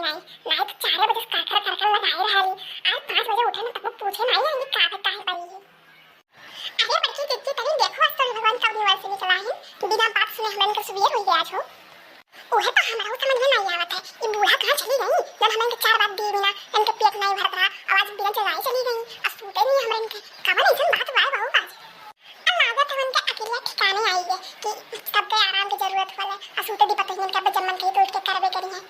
नहीं नहीं तो 4 बजे काकर काकर लगाई रही आज 5 बजे उठे ना तब पूछे नहीं है ये का काहे पड़ी है। अरे बच्ची दिखती तरी देखो आज तो भगवान का दिवस निकला है बिना बात सुने हलन का सुबह हो गया छो ओहे तो हमरा समझ में नहीं आवत है ये बूढ़ा कहां चली गई जब हमन के 4 बात दी बिना इनके पेट नहीं भरत रहा आवाज बिना चलाई चली गई अब सूते नहीं हमरा इनके कबर ऐसा बात वाय बहु आज लागत है उनके अकेले ठिकाने आई है कि तब के आराम की जरूरत होला असुते दी पता नहीं कब जन्म के तो उठ के करबे करी है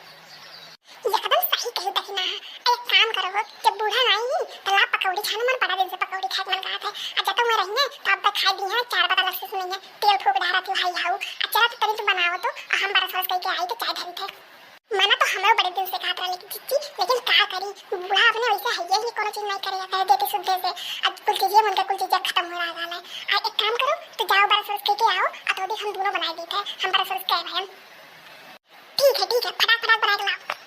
एकदम सही कही तकना है। एक काम करो जब बूढ़ा नहीं तो ला पकौड़ी खाना मन बड़ा दिन से पकौड़ी खाए मन कहा था अब जब मैं रही है तो अब तक खा दी है 4 बता लस्सी सुनी है तेल फूक डाला थी भाई हाउ अच्छा तो तरी तुम बनाओ तो हम बरस बरस करके आई तो चाय धरी थे मना तो हमें बड़े दिन से खात रहा लेकिन का करी बूढ़ा अपने वैसे है ही कोनो चीज नहीं करेगा कह देते शुद्ध से अब कुल चीजें मन का कुल चीजें खत्म हो रहा है एक काम करो तो जाओ बरस बरस करके आओ अतोदी हम दोनों बना देते हैं हम बरस बरस कह भाई ठीक है फटाफट बना के लाओ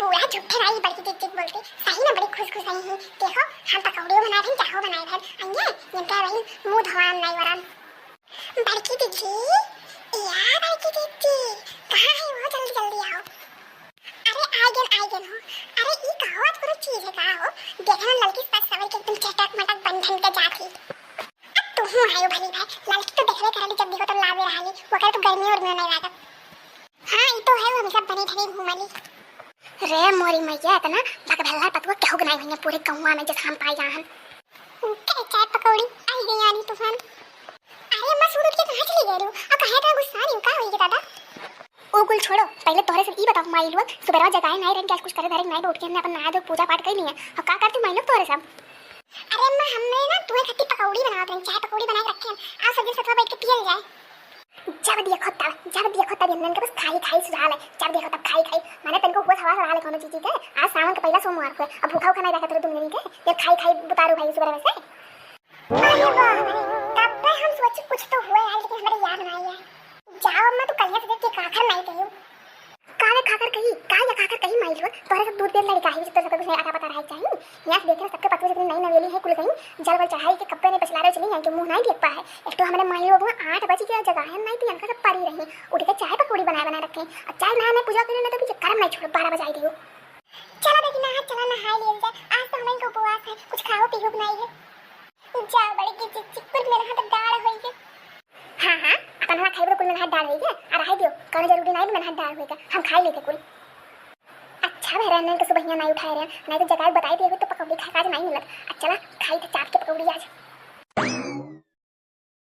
बूढ़ा झूठे नहीं बल्कि चिक बोलती सही ना बड़ी खुश आई है देखो हम पकौड़ी बना रहे चाहो बनाए थे अन्य इनका वही मुंह धोवान नहीं वरन बड़की दीदी यार बड़की दीदी कहां है वो जल्दी जल्दी आओ अरे आइगन हो अरे ई कहावत पूरा चीज है का हो देखना लड़की पास सवर के एकदम चटक मटक बंधन के जाती अब तू हूं आयो भली भाई लड़की तो देखले करली जब देखो तो लावे रहाली वो कर तो गर्मी और में नहीं लागत हां ई तो है वो हमेशा बनी ठनी घूमली रे मोरी मैया इतना लग भल्ला पतवा क्या हो गनाई भैया पूरे कौवा में जस हम पाई जाहन के चाय पकौड़ी आई गई यानी तूफान अरे मैं सूरज के कहां चली गई रू और कहे तो गुस्सा नहीं का होई के दादा ओ कुल छोड़ो पहले तोरे से ई बताओ माई लोग सुबह जगाए नहीं रन क्या कुछ करे धरे नहीं उठ के हमने अपन नहा धो पूजा पाठ कर लिया अब का करती माई लोग तोरे सब अरे मैं हमने ना तुम्हें खट्टी पकौड़ी बना रहे चाय पकौड़ी बना के रखे आज सब्जी से थोड़ा बैठ के पियल जाए जब दिया खत्ता दिन के बस खाई सुधाल है जब देखो तब खाई माने तनको हो सवाल वाले कोनो चीज के आज सावन का पहला सोमवार को अब भूखा खाना रखा तो तुम नहीं के ये खाई बुतारू भाई सुबह में से अरे वाह तब पे हम सोचे कुछ तो हुआ यार लेकिन हमारे याद नहीं है जाओ अम्मा तू कहिया से के काखर नहीं कहियो काले खाकर कहीं माइल तोरे सब दूध देर लड़का है तो सब कुछ आटा पता रहा चाहिए यहां देख रहे सबके पत्तों से नई नवेली है कुल कहीं जल चढ़ाई के कपड़े ने पछला रहे चली कि मुंह नहीं देख पाए एक तो हमारे माइल लोग 8 बजे की जगह है नहीं तो यहां सब पारी रही उठ के चाय पकौड़ी बना रखे और चाय नहाने पूजा करने तो भी कर्म नहीं छोड़ 12 बजे आई दियो चलो बेटी नहा चला नहा ले जाए आज तो हमारे को उपवास है कुछ खाओ पियो नहीं है जा बड़ी की चिक मेरे हाथ डाल होई है हां अपन हाथ खाइबो कुल में हाथ डाल होई है और रह दियो कौन जरूरी नहीं में हाथ डाल होई हम खाई लेते कुल अच्छा भैरन के सुबह नहीं उठाए रहे नहीं तो जगह बताई दिए तो पकौड़ी खा नहीं मिलत अच्छा खाई तो चाट के पकौड़ी आज